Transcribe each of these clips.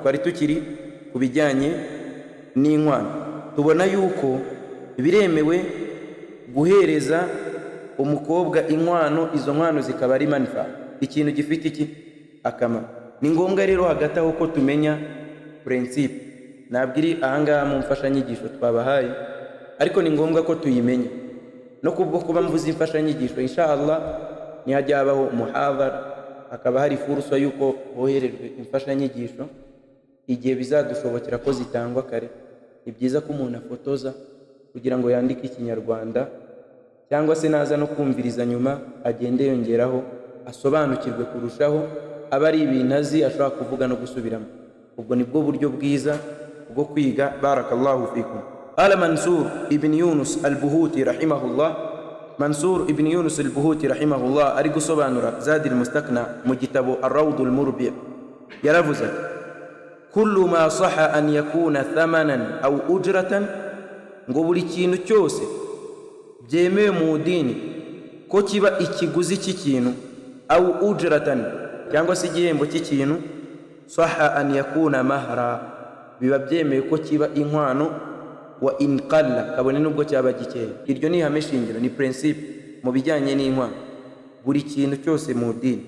twari tukiri kubijyanye n'inkwano. Tubona yuko biremewe guhereza umukobwa inkwano, izo nkwano zikaba ari manfa, ikintu gifite iki akamaro. Ni ngombwa rero hagati aho ko tumenya principe, ntabwo iri ahangaha mu mfashanyigisho twabahaye, ariko ni ngombwa ko tuyimenya. No kubwo kuba mvuze imfashanyigisho, inshallah nihajya habaho muhadhara, hakaba hari fursa yuko boherejwe imfashanyigisho igihe bizadushobokera ko zitangwa kare. Ni byiza ko umuntu afotoza kugira ngo yandike ikinyarwanda, cyangwa se naza no kumviriza nyuma agende yongeraho asobanukirwe kurushaho, aba ari ibintu azi ashobora kuvuga no gusubiramo. Ubwo nibwo buryo bwiza bwo kwiga. Barakallahu fikum. Qala Mansur ibn Yunus al-Buhuti rahimahullah. Mansur ibn Yunus al-Buhuti rahimahullah ari gusobanura Zadi al-Mustaqna mu gitabo Ar-Rawd al-Murbi', yaravuze kullu ma sahha an yakuna thamanan aw ujratan, ngo buri kintu cyose byemewe mu dini ko kiba ikiguzi cy'ikintu, aw ujratan cyangwa se igihembo cy'ikintu, sahha an yakuna mahra, biba byemewe ko kiba inkwano, wa in qalla, kabone nubwo cyaba gikeya. Iryo ni ihame shingiro, ni principe mu bijyanye n'inkwano. Buri kintu cyose mu dini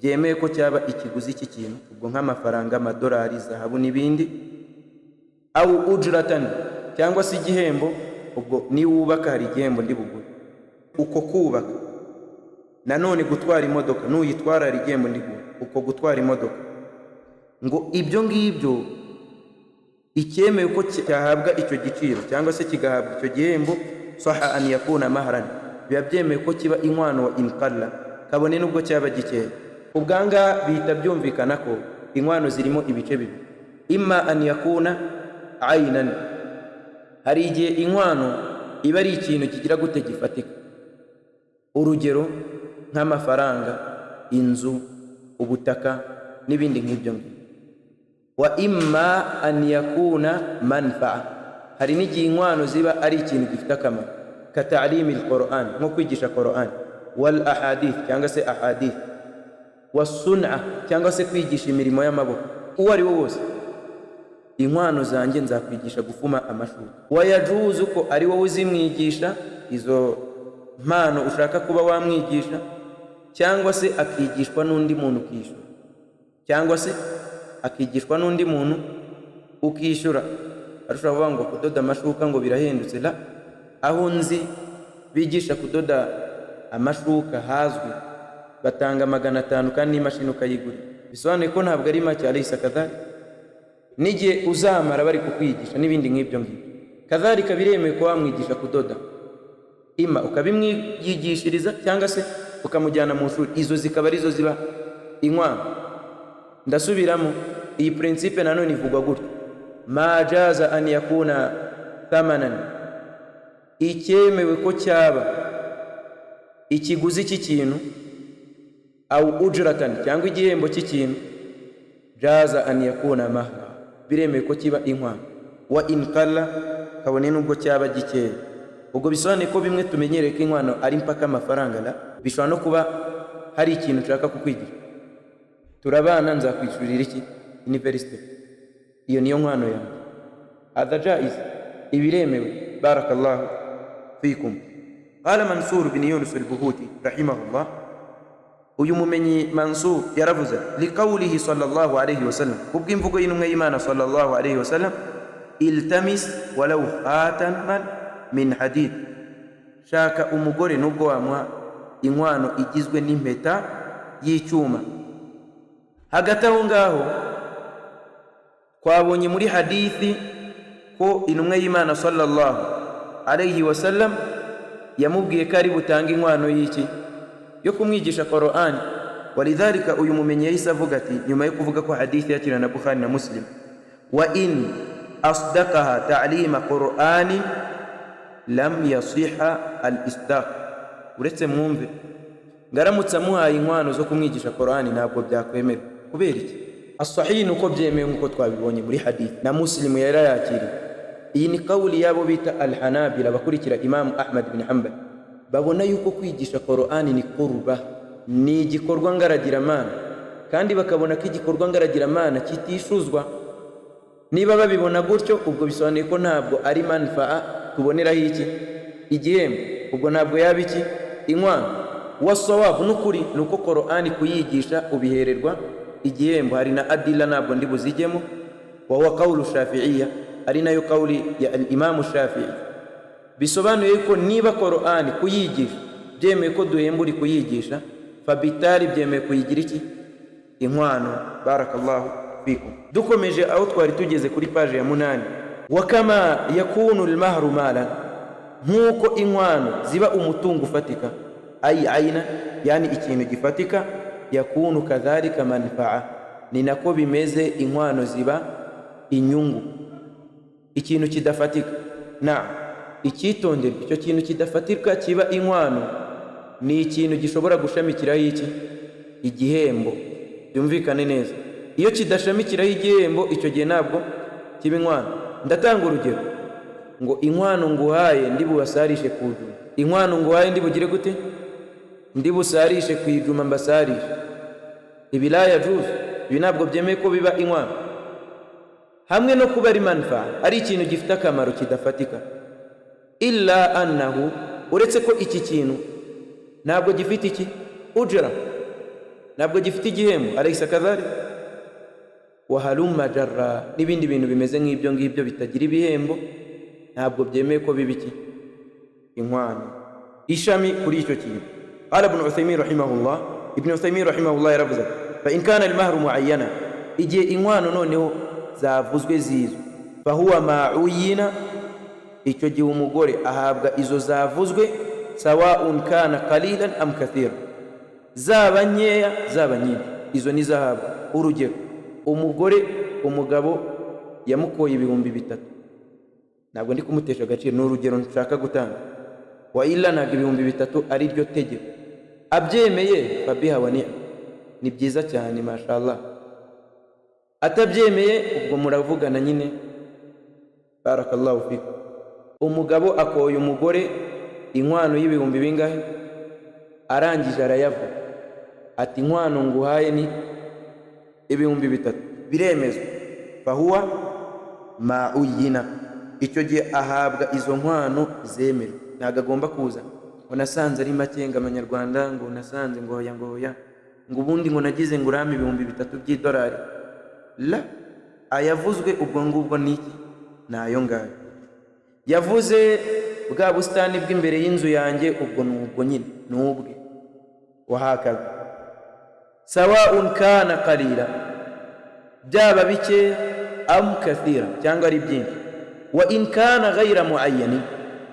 byemewe ko cyaba ikiguzi cy'ikintu, ubwo nk'amafaranga, amadolari, zahabu n'ibindi, aw ujratan cyangwa se igihembo, ubwo ni wubaka hari igihembo ndi bugure. Uko kubaka nanone gutwara imodoka, nuyitwara hari igihembo ndi bugure. Uko gutwara imodoka, ngo ibyo ngibyo icyemewe ko cyahabwa icyo giciro cyangwa se kigahabwa icyo gihembo, sahha an yakuna mahran, biba byemewe ko kiba inkwano, wa in qalla, kabone nubwo cyaba gikeya. Ubwanga bihita byumvikana ko inkwano zirimo ibice bibiri. Imma an yakuna aynan, hari igihe inkwano iba ari ikintu kigira gute gifatika, urugero nk'amafaranga, inzu, ubutaka n'ibindi nk'ibyo ngibyo. Wa imma an yakuna manfa'a, hari n'igihe inkwano ziba ari ikintu gifite akamaro, ka ta'limi al-Qur'an, nko kwigisha Qur'an, wal ahadith cyangwa se ahadith, wasun'a cyangwa se kwigisha imirimo y'amaboko. Uwo ari wo wose, inkwano zanjye nzakwigisha gufuma amashuri. Wayajuzu ko ari wowe uzimwigisha izo mpano ushaka kuba wamwigisha, cyangwa se akigishwa n'undi muntu ukishyura, cyangwa se akigishwa n'undi muntu ukishyura. Arusha kuvuga ngo kudoda amashuka ngo birahendutse, la, aho nzi bigisha kudoda amashuka hazwi batanga 500 kandi n'imashini ukayigura, bisobanuye ko ntabwo ari make. Alaysa kadhalika, n'igihe uzamara bari kukwigisha n'ibindi nk'ibyo ngibyo. Kadhalika biremewe ko wamwigisha kudoda, ima ukabimwigishiriza cyangwa se ukamujyana mu shuri. Izo zikaba arizo ziba inkwano. Ndasubiramo, iyi principe nanone ivugwa gutyo: ma jaza an yakuna thamanan, icyemewe ko cyaba ikiguzi cy'ikintu, aw ujratan cyangwa igihembo cy'ikintu, jaza an yakuna mahra, biremewe ko kiba inkwano, wa in qalla, kabone nubwo cyaba gikeya. Ubwo bisobanuye ko bimwe tumenyereye ko inkwano ari mpaka amafaranga, la, bishobora no kuba hari ikintu ushaka kukwigisha. Turabana, nzakwishurira iki university, iyo niyo nkwano yanjye. Hadha jaiz, ibiremewe. Barakallahu fikum. Qala Mansur bin Yunus al-Buhuti rahimahullah, uyu mumenyi Mansur yaravuze liqawlihi sallallahu alayhi wasallam, kubw'imvugo y'intumwa y'Imana sallallahu alayhi wasallam, iltamis walau khataman min hadid, shaka umugore nubwo wamuha inkwano igizwe n'impeta y'icyuma. Hagati aho ngaho twabonye muri hadithi ko intumwa y'Imana sallallahu alayhi wasallam yamubwiye ko ari butanga inkwano y'iki, yo kumwigisha Qur'an. Walidhalika uyu mumenyi yahise avuga ati, nyuma yo kuvuga ko hadithi yakira na Bukhari na Muslim, wa in asdaqaha ta'lima Qur'ani lam yasiha al-isdaq. Uretse mwumve, ngaramutse amuhaye inkwano zo kumwigisha Qur'ani ntabwo byakwemera. Kubera iki? As-sahih nuko byemewe nkuko twabibonye muri hadith na Muslim yarayakiriye. Iyi ni kauli yabo bita al-Hanabila, bakurikira Imam Ahmad bin Hanbal. Babona yuko kwigisha Qur'ani ni qurba, ni igikorwa ngaragiramana, kandi bakabona ko igikorwa ngaragiramana kitishuzwa. niba babibona gutyo ubwo bisobanuye ko ntabwo ari manfaa tuboneraho iki igihembo, ubwo ntabwo yaba iki inkwano. wasawabu n'ukuri nuko Qur'ani kuyigisha ubihererwa igihembo. hari na adila ntabwo ndi buzijyemo, wa huwa qawlu shafi'iyya, ari nayo qawli ya al-Imam Shafi'i. bisobanuye ko niba Qur'ani kuyigisha byemeye ko duhemba uri kuyigisha, fabitari byemeye kuyigira iki inkwano. barakallahu fikum. dukomeje aho twari tugeze kuri page ya 8, wa kama yakunu al-mahru malan, nkuko inkwano ziba umutungo ufatika, ay aina, yani ikintu gifatika, yakunu kadhalika manfaa, ni nako bimeze inkwano ziba inyungu. ikintu kidafatika na icyitondere, icyo kintu kidafatika kiba inkwano ni ikintu gishobora gushamikiraho iki igihembo. byumvikane neza, iyo kidashamikiraho igihembo icyo gihe ntabwo kiba inkwano. ndatanga urugero ngo inkwano nguhaye ndi bubasarishe ku juma, inkwano nguhaye ndi bugire gute, ndi busarishe ku ijuma mbasarishe, ibi la yajuzu, ibi ntabwo byemeye ko biba inkwano. hamwe no kuba ari manfaa, ari ikintu gifite akamaro kidafatika, illa annahu, uretse ko iki kintu ntabwo gifite iki ujra, ntabwo gifite igihembo, alaysa kadhalika, wa halumma jarra, n'ibindi bintu bimeze nk'ibyo ngibyo bitagira ibihembo ntabwo byemeye ko biba iki inkwano. ishami kuri icyo kintu, qala ibn Uthaymin rahimahullah, ibn Uthaymin rahimahullah yaravuze fa in kana al-mahru muayyana, igihe inkwano noneho zavuzwe zizwe, fa huwa ma'uyina, icyo gihe umugore ahabwa izo zavuzwe, sawaun kana qalilan am kathira, zaba nkeya zaba nyinshi, izo ni zahabwa. urugero, umugabo yamukoye 3,000, ntabwo ndi kumutesha agaciro, ni urugero nshaka gutanga, wa illa ntabwo 3,000 ari ryo tegeko, abyemeye fabiha wa ni'ma, ni byiza cyane mashallah. atabyemeye ubwo muravugana nyine, barakallahu fikum. umugabo akoye umugore inkwano y'ibihumbi bingahe, arangije arayavuga ati inkwano nguhaye ni 3,000, biremezwa, fahuwa ma'uyina, icyo gihe ahabwa izo nkwano zemerwa. ntabwo agomba kuza ngo nasanze ari make ngo amanyarwanda, ngo nasanze ngo hoya ngo ubundi ngo nagize ngo urame 3,000 by'idolari, la, ayavuzwe ubwo ngubwo niki nayo ngayo. yavuze bwa busitani bw'imbere y'inzu yanjye, ubwo nubwo nyine nubwe, wahakaza sawaun kana qalila, byaba bike am kathira, cyangwa ari byinshi. wa in kana ghayra muayyani,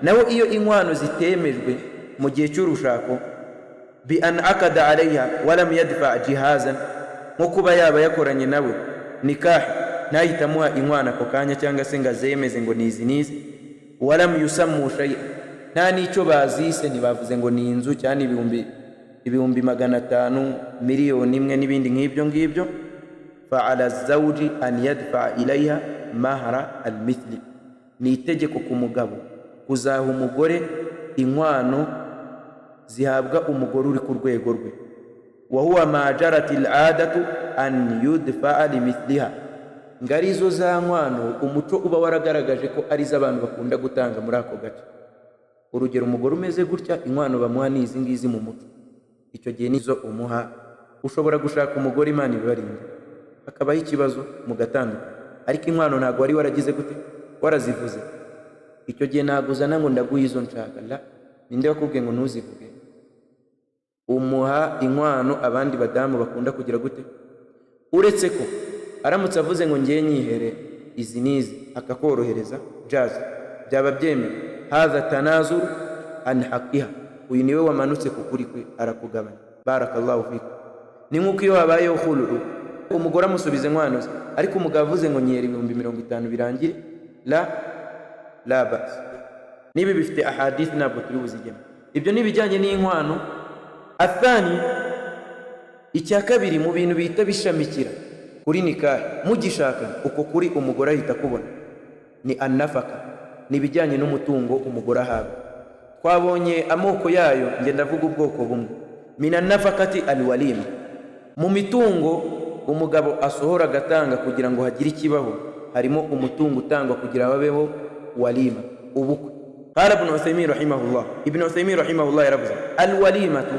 naho iyo inkwano zitemejwe mu gihe cy'urushako, bi an akada alayha wa lam yadfa jihazan, nko kuba yaba yakoranye nawe nikahi ntahitamuha inkwano ako kanya, cyangwa se ngo azemeze ngo nizi nizi, wa lam yusammu shay'a, nta n'icyo bazise, ntibavuze ngo ni inzu cyane ibihumbi 500, miliyoni imwe n'ibindi nk'ibyo ngibyo, fa ala zawji an yadfa ilayha mahra al-mithli, ni itegeko ku mugabo kuzaha umugore inkwano zihabwa umugore uri ku rwego rwe. wa huwa ma jarati al-adatu an yudfa limithliha, ngari izo za nkwano umuco uba waragaragaje ko ari z'abantu bakunda gutanga muri ako gace. urugero, umugore umeze gutya inkwano bamuha ni izi ngizi mu muco, icyo gihe nizo umuha. ushobora gushaka umugore Imana ibibarinda, akabaho ikibazo mugatandukana, ariko inkwano ntabwo wari waragize gute, warazivuze, icyo gihe ntabwo uzana ngo ndaguha izo nshaka, la, ninde wakubwiye ngo ntuzivuge? umuha inkwano abandi badamu bakunda kugira gute. uretse ko aramutse avuze ngo ngiye nyihere izi nizi akakorohereza, jaza, byaba byemewe. hadha tanazur an haqiha, uyu niwe wamanutse ku kuri kwe arakugabanya. barakallahu fikum. ni nk'uko iyo habayeho khulu, umugore amusubiza inkwano ze, ariko umugabo avuze ngo nyihere 50,000 birangire, la bas. nibi bifite ahadith ntabwo turi buzigemo. ibyo nibijyanye n'inkwano. athani, icya kabiri mu bintu bihita bishamikira kuri nikahi mugishaka, uko kuri umugore ahita kubona, ni annafaka, nibijyanye n'umutungo umugore ahabwa. twabonye amoko yayo, nge ndavuga ubwoko bumwe. mina nafakati alwalima, mu mitungo umugabo asohora agatanga kugira ngo hagire ikibaho, harimo umutungo utangwa kugira babeho walima ubukwe. Qala ibn Uthaymin rahimahullah, ibn Uthaymin rahimahullah yaravuze alwalimatu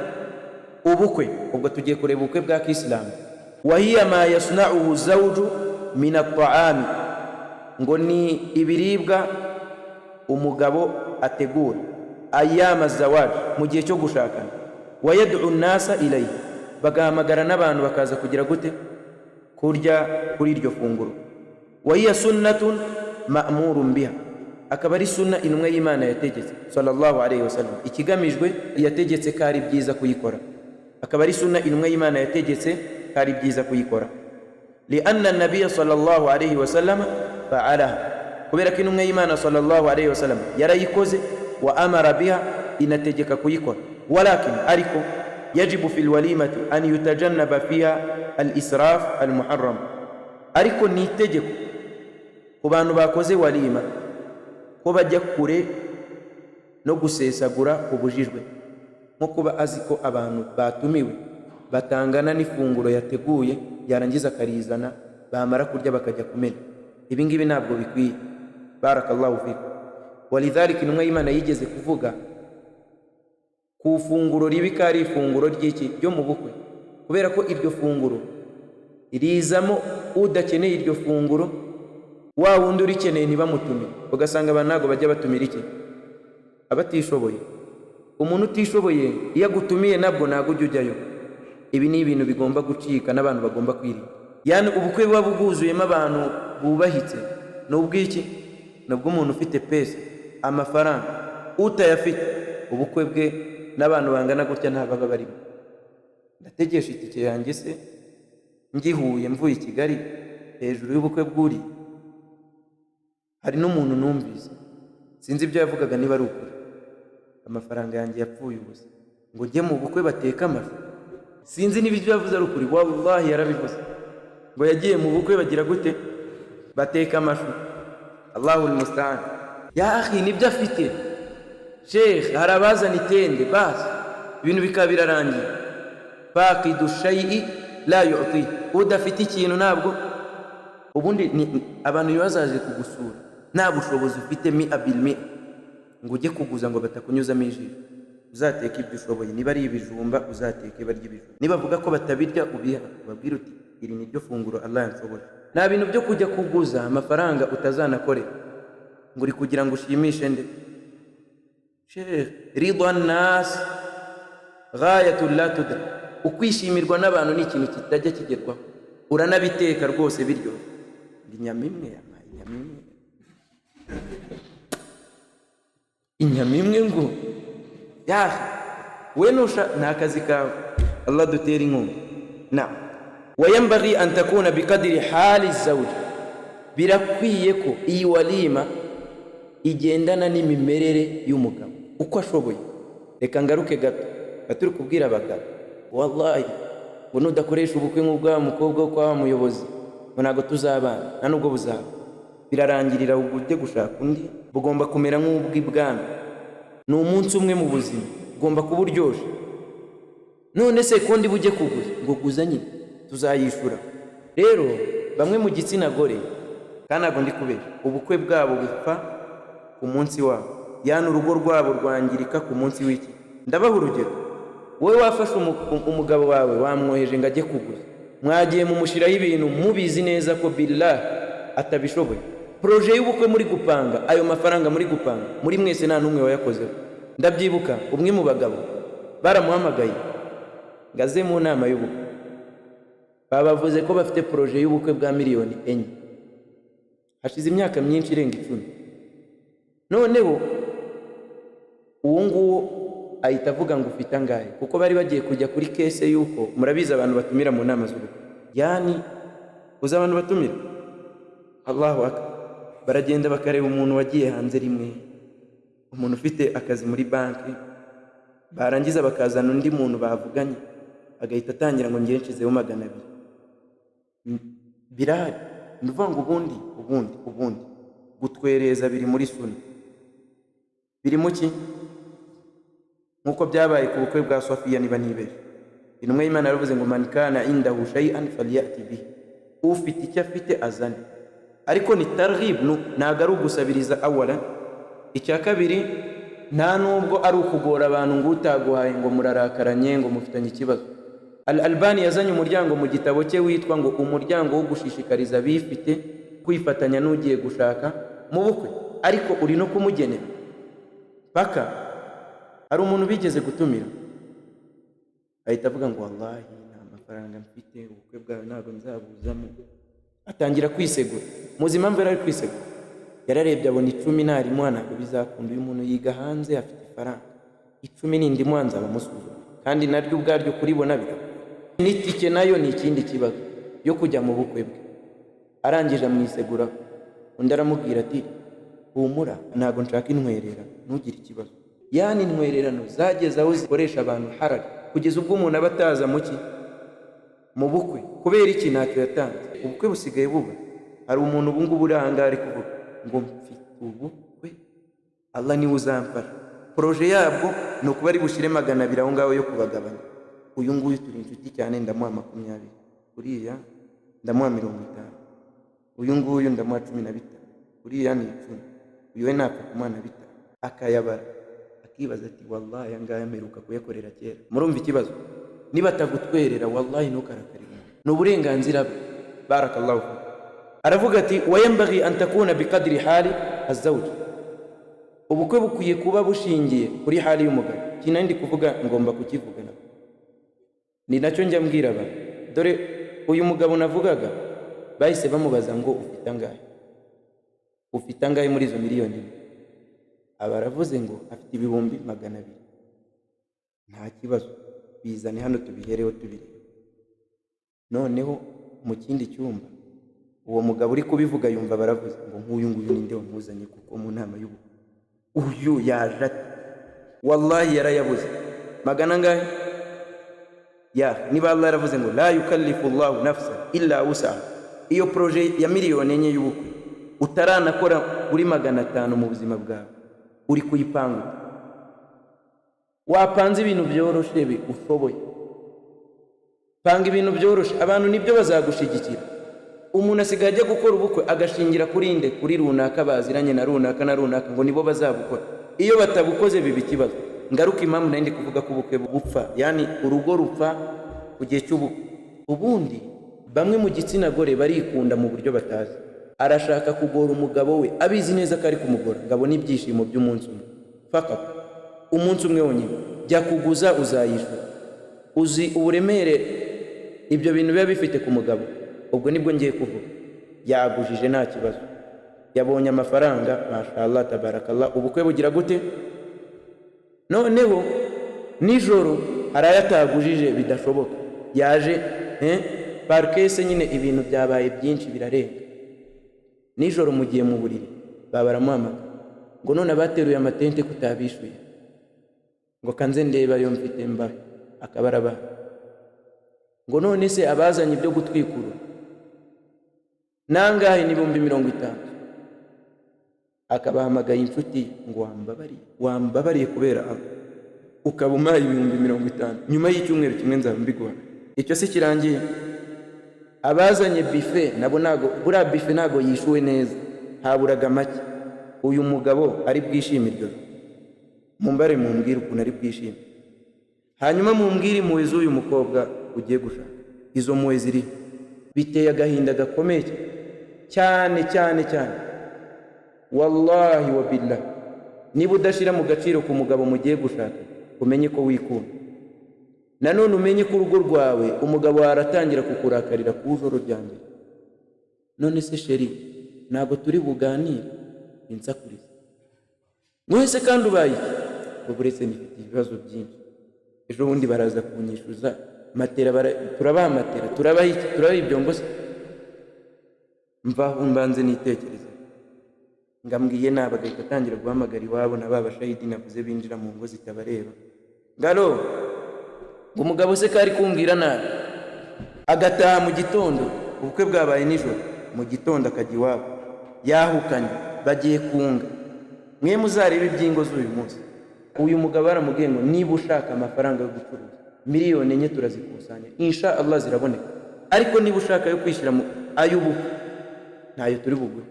ubukwe, ubwo tugiye kureba ubukwe bwa Kiislamu, wa hiya ma yasna'uhu zawju min at-ta'ami, ngo ni ibiribwa umugabo ategura ayama zawaj mu gihe cyo gushakana, wa yad'u an-nasa ilayhi, bagahamagara n'abantu bakaza kugira gute kurya kuri iryo funguro. Wa hiya sunnatun ma'murun biha, akaba ari sunna intumwa y'Imana yategetse sallallahu alayhi wasallam, ikigamijwe yategetse ko ari byiza kuyikora, akaba ari sunna intumwa y'Imana yategetse ko ari byiza kuyikora. Li anna an-nabiy sallallahu alayhi wasallam fa'alaha, kubera ko intumwa y'Imana sallallahu alayhi wasallam yarayikoze, wa amara biha, inategeka kuyikora. Walakin ariko yajibu fil walimati an yutajannaba fiha al-israf al-muharram, ariko ni itegeko ku bantu bakoze walima ko bajya kure no gusesagura ubujijwe, nko kuba azi ko abantu batumiwe batangana n'ifunguro yateguye yarangiza akarizana, bamara kurya bakajya kumena. Ibi ngibi ntabwo bikwiye. Barakallahu fikum. Walidhalika intumwa y'Imana yigeze kuvuga ku funguro ribi ko ari ifunguro ry'iki ryo mu bukwe, kubera ko iryo funguro rizamo udakeneye iryo funguro, wa wundi urikeneye ntibamutumire, ugasanga abantu ntabwo bajya batumira iki abatishoboye. Umuntu utishoboye iyo agutumiye nabwo ntabwo ujya ujyayo. Ibi ni ibintu bigomba gucika n'abantu bagomba kwirinda. Yani ubukwe buba bwuzuyemo abantu bubahitse n'ubwiki n'ubw'umuntu ufite pesa amafaranga, utayafite ubukwe bwe n'abantu bangana gutya nta baba barimo. Ndategesha itike yanjye se ngihuye mvuye i Kigali hejuru y'ubukwe bw'uri, hari n'umuntu numvise sinzi ibyo yavugaga niba ari ukuri, amafaranga yanjye yapfuye ubusa ngo njye mu bukwe bateka amafi. Sinzi niba ibyo yavuze ari ukuri, wallahi yarabivuze ngo yagiye mu bukwe bagira gute bateka amafi. Allahul musta'an. Ya akhi, nibyo afite sheikh, hari abazana itende basi ibintu bikaba birarangiye. Faqidu shay'i la yu'ti, udafite ikintu ntabwo. Ubundi abantu bazaje kugusura nta bushobozi ufite 100%, ngo ujye kuguza ngo batakunyuzamo ijisho. Uzateka ibyo ushoboye, niba ari ibijumba uzateke barya ibijumba, niba bavuga ko batabirya ubiha, ubabwira uti iri ni ryo funguro Allah yanshoboje. Nta bintu byo kujya kuguza amafaranga utazanakorera ngo uri kugira ngo ushimishe nde. Sheikh, ridwan nas ghayatul la tudrak, ukwishimirwa n'abantu ni ikintu kitajya kigerwaho. Uranabiteka rwose biryo inyamimwe inyamimwe ngo ya we nusha nta kazi kawe. Allah dutera inkunga. Na wayambaghi an takuna biqadri hali zawj, birakwiye ko iyi walima igendana n'imimerere y'umugabo uko ashoboye. Reka ngaruke gato baturi kubwira abagabo, wallahi ngo nudakoresha ubukwe nk'ubwa mukobwa wo kwa muyobozi ngo ntabwo tuzabana, nta nubwo buzaba, birarangirira ujye gushaka undi. Bugomba kumera nk'ubw'ibwami, ni umunsi umwe mu buzima, ugomba kuba uryoshye. None se kundi bujye kuguza ngo guza nyine tuzayishura. Rero bamwe mu gitsina gore, kandi ntabwo ndi kubesha, ubukwe bwabo bupfa ku munsi wabo, yani urugo rwabo rwangirika ku munsi w'iki. Ndabaha urugero, wowe wafashe umugabo wawe wamwoheje ngo ajye kuguza, mwagiye mumushiraho ibintu mubizi neza ko billah atabishoboye. Proje y'ubukwe muri gupanga, ayo mafaranga muri gupanga, muri mwese nta n'umwe wayakozeho. Ndabyibuka umwe mu bagabo baramuhamagaye ngaze mu nama y'ubukwe, babavuze ko bafite proje y'ubukwe bwa miliyoni 4. Hashize imyaka myinshi irenga 10. Noneho uwo nguwo ahita avuga ngo ufite angahe, kuko bari bagiye kujya kuri kese yuko murabizi abantu batumira mu nama z'ubukwe, yani uza abantu batumira. Allahu akbar. Baragenda bakareba umuntu wagiye hanze rimwe, umuntu ufite akazi muri banki, barangiza bakazana undi muntu bavuganye, agahita atangira ngo ngiye nshizeho 200. Birahari. Ndavuga ngo ubundi gutwereza biri muri sunna, biri mu ki nkuko byabaye ku bukwe bwa Safiya niba nibere. Intumwa y'Imana yaravuze ngo man kana indahu shay'an falyati bihi, ufite icyo afite azane. ariko ni targhib, ntago ari ugusabiriza awala. Icya kabiri, nta nubwo ari ukugora abantu ngo utaguhaye ngo murarakaranye ngo mufitanye ikibazo. Al-Albani yazanye umuryango mu gitabo cye witwa ngo umuryango wo gushishikariza bifite kwifatanya n'ugiye gushaka mu bukwe, ariko uri no kumugenera. Paka hari umuntu bigeze gutumira, ahita avuga ngo wallahi nta mafaranga mfite, ubukwe bwawe ntabwo nzabuzamo. Atangira kwisegura. Muzi impamvu yari kwisegura? Yararebye abona 10 ntari mwana ntabwo bizakunda. Uyu muntu yiga hanze afite ifaranga, 10 nindi mwanza bamusuzuma, kandi naryo ubwaryo kuribona bira n'itike nayo ni ikindi kibazo yo kujya mu bukwe bwe. Arangije amwisegura, undi aramubwira ati humura ntabwo nshaka intwerera, ntugire ikibazo. Yani intwererano zageze aho zikoresha abantu harari, kugeza ubwo umuntu aba ataza mu bukwe kubera iki ntacyo yatanze. Ubukwe busigaye buba, hari umuntu ubu ngubu uri ahangaha ari kuvuga ngo mfite ubukwe, Allah niwe uzamfasha. Proje yabwo ni ukuba ari bushire 200 aho ngaho yo kubagabanya. Uyu nguyu turi inshuti cyane ndamuha 20, uriya ndamuha 50, uyu nguyu ndamuha 15, uriya ni 10, uyu we napfa kumana 5. Akayabara akibaza ati wallahi yangaya ameruka kuyakorera kera. Murumva ikibazo? Niba atagutwerera wallahi ntukarakarira, ni uburenganzira bwe. Barakallahu. Aravuga ati wayambaghi an takuna biqadri hali azawj, ubukwe bukwiye kuba bushingiye kuri hali y'umugabo. Kina ndi kuvuga ngomba kukivugana, ni nacyo njya mbwira aba. Dore uyu mugabo navugaga bahise bamubaza ngo ufite angahe muri izo miliyoni? Abaravuze ngo afite ibihumbi 200. Nta kibazo, bizane hano tubihereho tubiri. Noneho mu kindi cyumba uwo mugabo uri kubivuga yumva baravuze ngo nk'uyu nguyu ninde wamuzanye kuko mu nama y'ubukwe uyu yaje ati wallahi yarayabuze 200 angahe? Niba Allah yaravuze ngo la yukallifu Allahu nafsan illa wusaha, iyo proje ya miliyoni enye y'ubukwe utaranakora kuri 500 mu buzima bwawe uri kuyipanga, wapanze ibintu byoroshe ushoboye. Panga ibintu byoroshe, abantu nibyo bazagushigikira. Umuntu asigaye ajya gukora ubukwe agashingira kuri runaka baziranye na runaka ngo nibo bazabukora. Iyo batabukoze biba ikibazo. Ngaruka impamvu nandi kuvuga ko ubukwe bupfa, yani urugo rupfa ku gihe cy'ubukwe. Ubundi bamwe mu gitsina gore barikunda mu buryo batazi. Arashaka kugora umugabo we abizi neza ko ari kumugora, ngabo n'ibyishimo by'umunsi umwe. Fakat umunsi umwe wonyine jya kuguza uzayishura. Uzi uburemere ibyo bintu biba bifite ku mugabo. Ubwo nibwo ngiye kuvuga. Yagujije nta kibazo, yabonye amafaranga, mashallah tabarakallah. Ubukwe bugira gute? Noneho nijoro arayatagujije bidashoboka, yaje parkese nyine ibintu byabaye byinshi birarenga. Nijoro mugiye mu buriri babaramuhamagara ngo none abateruye amatente kutabishuye, ngo kanze ndeba yo mfite mba akabaraba, ngo none se abazanye ibyo gutwikura nangahe ni 50. Akabahamagaye inshuti ngo wambabariye kubera ukaba umaye 50, nyuma y'icyumweru kimwe nzaba mbiguha. Icyo se kirangiye. Abazanye bife nabo nago bura bife nago yishuwe neza, haburaga make. Uyu mugabo ari bwishimiryo, mumbare mumbwira ukuntu ari bwishimye, hanyuma mumbwire impuhwe z'uyu mukobwa ugiye gushaka. Izo mpuhwe ziri biteye agahinda gakomeye cyane. Wallahi wa billah, niba udashira mu gaciro ku mugabo mugiye gushaka, umenye ko wikunda. Nanone umenye ko urugo rwawe umugabo aratangira kukurakarira ku ijoro ryambere. None se sheri ntabwo turi buganire insakuriza mwese kandi ubaye buretse nifite ibibazo byinshi. Ejo bundi baraza kunyishuza matera, turabaha matera, turabaha iki, turabaha ibyombo se. Mvaho mbanze nitekereza, ngambwiye nabagahita atangira guhamagara iwabo na baba shahidi navuze binjira mu ngo zitabareba. Ngalo ngo umugabo se kari kumbwira nabi, agataha mu gitondo. Ubukwe bwabaye nijoro, mu gitondo akajya iwabo yahukanye, bagiye kunga. Mwe muzarebe ibyingo z'uyu munsi. Uyu mugabo aramubwiye ngo niba ushaka amafaranga yo gucuruza miliyoni enye turazikusanya insha Allah ziraboneka, ariko niba ushaka yo kwishyira mu ay'ubukwe ntayo turi bugure.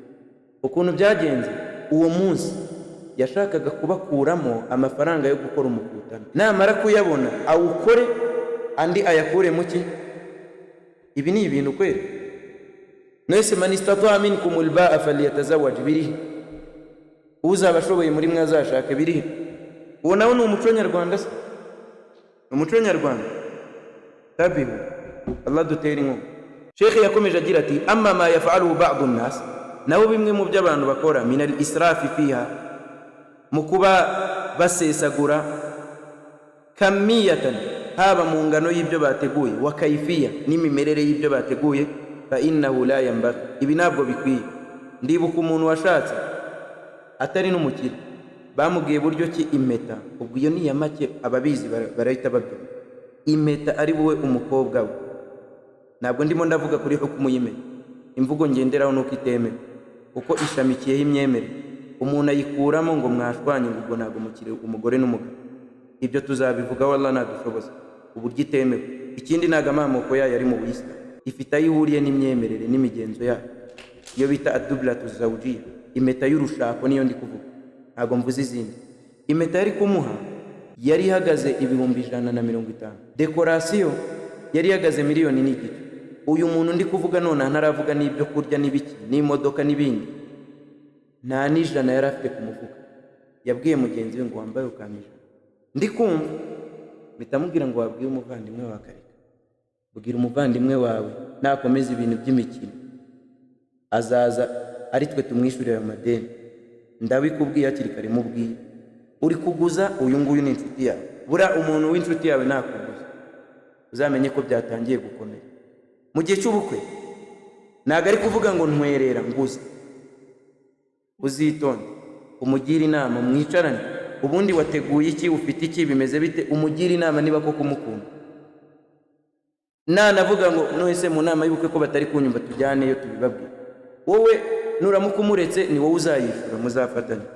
Ukuntu byagenze, uwo munsi yashakaga kubakuramo amafaranga yo gukora umukutano, namara kuyabona awukore andi ayakure muki. Ibi ni ibintu kweli. Mwese man istata'a minkum al-ba'a falyatazawwaj, birihe. Uzaba ashoboye muri mwe azashaka, birihe. Uwo nawo ni umuco nyarwanda se, umuco nyarwanda tabihu. Allah dutera inkunga. Sheikh yakomeje agira ati amma ma yaf'aluhu ba'd an-nas, nabo bimwe mu by'abantu bakora min al-israfi fiha, mu kuba basesagura kamiyatan, haba mu ngano y'ibyo bateguye, wa kayfiya, n'imimerere y'ibyo bateguye, fa innahu la yanbaghi, ibi ntabwo bikwiye. Ndibuka umuntu washatse atari n'umukire, bamubwiye buryo ki impeta, ubwo iyo ni ya make ababizi barahita babyumva, impeta ari wowe umukobwa we. Ntabwo ndimo ndavuga kuri hukumu y'imeta, imvugo ngenderaho nuko itemewe, kuko ishamikiyeho imyemerere. Umuntu ayikuramo ngo mwashwanye, ngo ntabwo mukire umugore n'umugabo. Ibyo tuzabivuga wallah nadushoboza uburyo itemewe. Ikindi ntabwo amamoko yayo ari mu Buyisilamu, ifite aho ihuriye n'imyemerere n'imigenzo yayo, iyo bita adublatu zawjiya, impeta y'urushako niyo ndi kuvuga, ntabwo mvuze izindi. Impeta yari kumuha yari ihagaze 150,000, dekorasiyo yari ihagaze 1 miliyoni n'igice. Uyu muntu ndi kuvuga none ntaravuga n'ibyo kurya n'ibiki n'imodoka n'ibindi, nta n'ijana yari afite ku mufuka. Yabwiye mugenzi we ngo wambaye ukamije, ndi kumva bitamubwira ngo wabwiye umuvandimwe wawe akareka. Bwira umuvandimwe wawe nakomeza ibintu by'imikino azaza ari twe tumwishyurira amadeni. Ndabikubwiye hakiri kare, mubwiye uri kuguza uyu nguyu ni inshuti yawe. Bura umuntu w'inshuti yawe nakuguza, uzamenye ko byatangiye gukomera. Mu gihe cy'ubukwe ntabwo ari kuvuga ngo ntwerera nguza, uzitonde umugira inama, mwicarane, ubundi wateguye iki, ufite iki, bimeze bite, umugira inama niba koko kumukunda. Navuga ngo nohese mu nama y'ubukwe ko batari kunyumva tujyaneyo tubibabwira, wowe nuramuka umuretse ni wowe uzayishura, muzafatanya.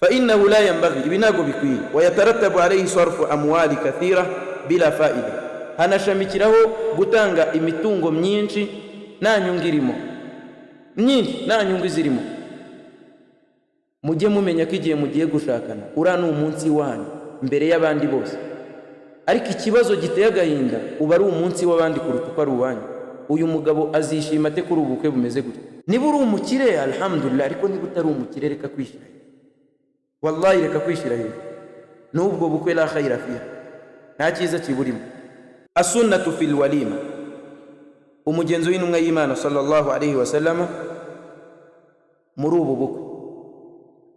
Fa innahu la yanbaghi, ibi ntabwo bikwiye. Wa yatarattabu alayhi sarfu amwali kathira bila faida, hanashamikiraho gutanga imitungo myinshi nta nyungu irimo, myinshi nta nyungu zirimo. Mujye mumenya ko igihe mugiye gushakana ura ni umunsi wanyu mbere y'abandi bose, ariko ikibazo giteye agahinda uba ari umunsi w'abandi kuruta uko ari uwanyu. Uyu mugabo azishima ate kuri ubukwe bumeze gutya? Niba uri umukire alhamdulillah, ariko niba utari umukire reka kwishira, wallahi reka kwishira hejuru. Nubwo bukwe la khayra fiha, nta cyiza kiburimo. As-sunnatu fil walima, umugenzo w'intumwa y'Imana sallallahu alayhi wa sallam muri ubu bukwe,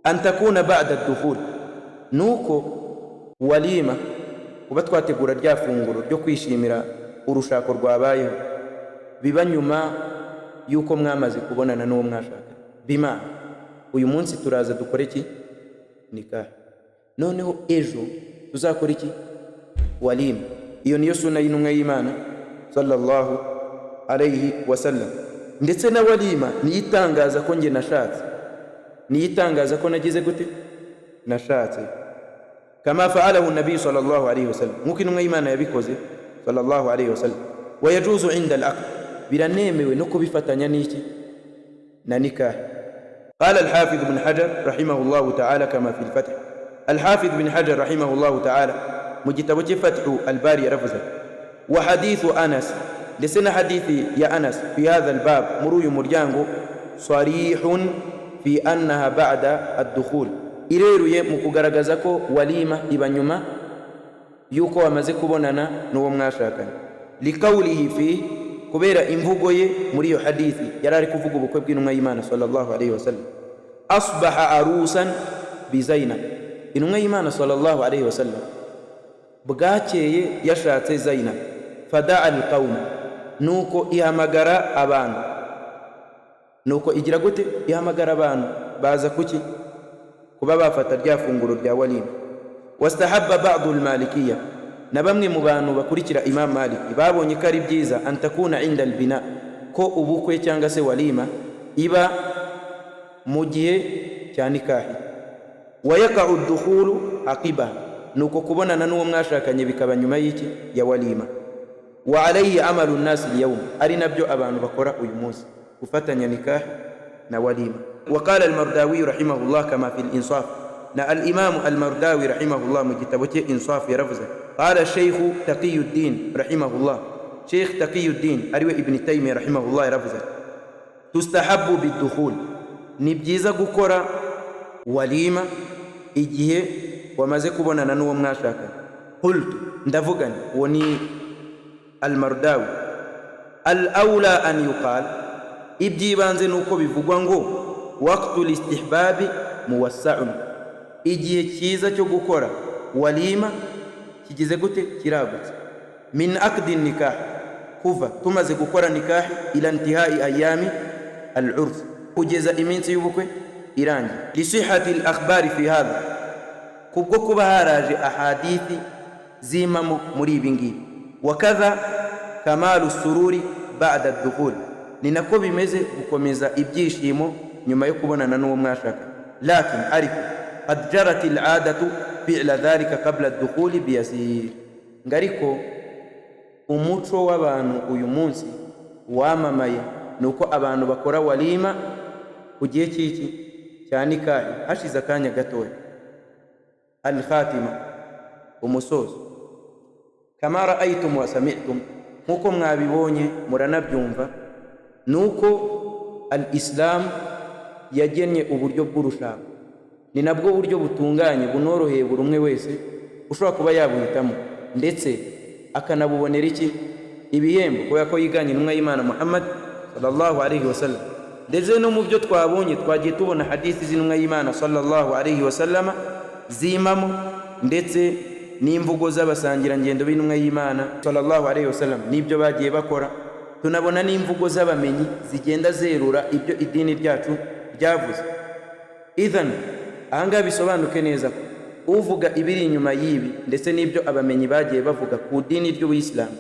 an takuna ba'da ad-dukhul, nuko walima kuba twategura rya funguro ryo kwishimira urushako rwabayeho biba nyuma yuko mwamaze kubonana n'uwo mwashaka. Bima uyu munsi turaza dukore iki? Nikah. Noneho ejo tuzakora iki? Walima. Iyo niyo sunna y'intumwa y'Imana sallallahu alayhi wa sallam. Ndetse na walima niyitangaza ko nge nashatse, niyitangaza ko nagize gute, nashatse. Kama fa'alahu an-nabi sallallahu alayhi wa sallam, nkuko intumwa y'Imana yabikoze sallallahu alayhi wa sallam. Wa yajuzu 'inda al-aqd, biranemewe no kubifatanya n'iki? Na nikah. قال الحافظ بن حجر رحمه الله تعالى كما في الفتح. الحافظ بن حجر رحمه الله تعالى مجتبج فتح الباري رفزه. وحديث أنس لسنا حديث يا أنس في هذا الباب مروي مرجانه صريح في أنها بعد الدخول. ireruye mu kugaragaza ko walima iba nyuma yuko wamaze kubonana n'uwo mwashakanye. Likawlihi fi, kubera imvugo ye muri iyo hadithi yari ari kuvuga ubukwe bw'intumwa y'Imana sallallahu alayhi wa sallam. Asbaha arusan bi Zainab, intumwa y'Imana sallallahu alayhi wa sallam bwakeye yashatse Zainab. Fada'a al-qawm, nuko ihamagara abantu, nuko igira gute? Ihamagara abantu baza kuki? Kuba bafata rya funguro rya walima. Wastahabba ba'd al-malikiyya, na bamwe mu bantu bakurikira Imam Malik babonye ko ari byiza an takuna inda al-bina, ko ubukwe cyangwa se walima iba mu gihe cya nikahi. Wa yaqa'u ad-dukhulu aqiba, nuko kubonana n'uwo mwashakanye bikaba nyuma y'iki? Ya walima. Wa alayhi amalu an-nas al-yawm, ari nabyo abantu bakora uyu munsi. kufatanya nikah na walima. Waqala al-Mardawi rahimahullah kama fi al-Insaf, na al-Imam al-Mardawi rahimahullah mu gitabo cye Insaf yaravuze, qala Sheikh Taqiyuddin rahimahullah, Sheikh Taqiyuddin ariwe Ibn Taymiyyah rahimahullah yaravuze, tustahabbu bidukhul, ni byiza gukora walima igihe wamaze kubonana n'uwo mwashaka. Qultu, ndavuga nti, uwo ni al-Mardawi, al-awla an yuqal, ibyibanze nuko bivugwa ngo waqtul istihbabi muwassa'un, igihe cyiza cyo gukora walima kigize gute, kiragutse. Min aqdi nikah, kuva tumaze gukora nikah ila intihai ayami al-urf, kugeza iminsi y'ubukwe irangiye. Lisihati al-akhbari fi hadha, kubwo kuba haraje ahadithi zimamo muri ibi ngibi. Wakadha kamalu sururi ba'da ad-dukhul, ni nako bimeze gukomeza ibyishimo nyuma yo kubonana n'uwo mwashaka. Lakin ariko qad jarat al-'adatu fi'la dhalika qabla ad-dukhuli biyasir, ngariko umuco w'abantu uyu munsi wamamaye nuko abantu bakora walima ku gihe cy'iki cya nikahi hashize akanya gatoya. Al-khatima, umusozo. Kama ra'aytum wa sami'tum, nkuko mwabibonye muranabyumva, nuko al-Islam yagennye uburyo bw'urushako, ni nabwo buryo butunganye bunoroheye buri umwe wese ushobora kuba yabuhitamo, ndetse akanabubonera iki, ibihembo, kubera ko yiganye intumwa y'Imana Muhammad sallallahu alayhi wasallam. Ndetse no mu byo twabonye twagiye tubona hadithi z'intumwa y'Imana sallallahu alayhi wasallam zimamo, ndetse n'imvugo z'abasangirangendo b'intumwa y'Imana sallallahu alayhi wasallam n'ibyo bagiye bakora. Tunabona n'imvugo z'abamenyi zigenda zerura ibyo idini ryacu ryavuze. Idhan, ahangaha bisobanuke neza ko uvuga ibiri inyuma y'ibi ndetse n'ibyo abamenyi bagiye bavuga ku dini ry'Ubuyisilamu,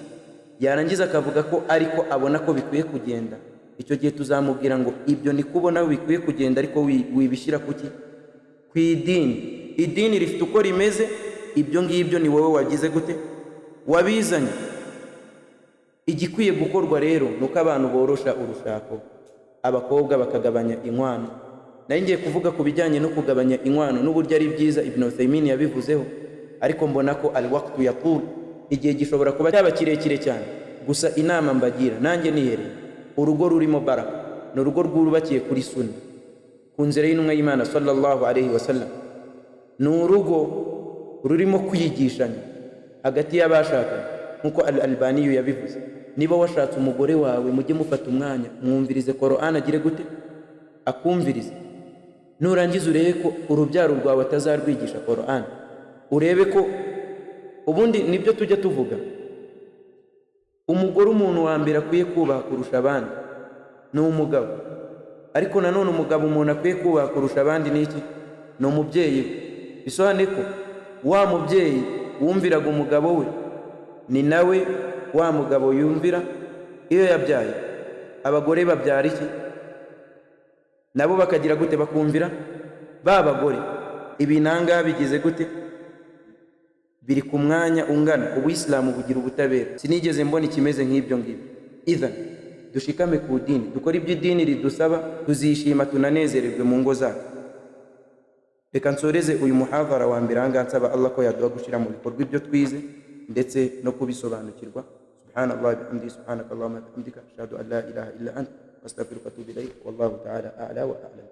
yarangiza akavuga ko ariko abona ko bikwiye kugenda, icyo gihe tuzamubwira ngo ibyo ni kubona bikwiye kugenda, ariko wibishyira kuki, ku idini. Idini rifite uko rimeze, ibyo ngibyo ni wowe wagize gute, wabizanye. Igikwiye gukorwa rero nuko abantu borosha urushako, abakobwa bakagabanya inkwano. Nari ngiye kuvuga ku bijyanye no kugabanya inkwano n'uburyo ari byiza, Ibn Uthaymin yabivuzeho, ariko mbona ko al-waqtu yatul, igihe gishobora kuba cyaba kirekire cyane. Gusa inama mbagira nanjye nihereye, urugo rurimo baraka ni urugo rwubakiye kuri sunna, ku nzira y'intumwa y'Imana sallallahu alayhi wasallam, ni urugo rurimo kwigishanya hagati y'abashakanye, nkuko al-Albani yabivuze. Niba washatse umugore wawe, mujye mufata umwanya mwumvirize Qur'an, agire gute, akumvirize. Nurangiza urebe ko urubyaro rwawe atazarwigisha Qur'an, urebe ko ubundi nibyo tujya tuvuga, umugore umuntu wa mbere akwiye kubaha kurusha abandi ni umugabo, ariko nanone umugabo umuntu akwiye kubaha kurusha abandi ni iki, ni umubyeyi. Bisobanuye ko wa mubyeyi wumviraga umugabo we ni nawe wa mugabo yumvira iyo yabyaye. Abagore babyara iki, nabo bakagira gute, bakumvira ba bagore. Ibi nanga bigize gute, biri ku mwanya ungana. Ubuyisilamu bugira ubutabera, sinigeze mbona ikimeze nk'ibyo ngibyo. Idhan, dushikame ku dini, dukora ibyo idini ridusaba, tuzishima tunanezererwe mu ngo zacu. Reka nsoreze uyu muhadhara wa mbere ahangaha nsaba Allah ko yaduha gushyira mu bikorwa ibyo twize ndetse no kubisobanukirwa. Subhanallah bihamdihi, subhanakallahumma wa bihamdika, ashhadu an la ilaha illa anta, astaghfiruka wa atubu ilayk, wallahu ta'ala a'la wa a'lam.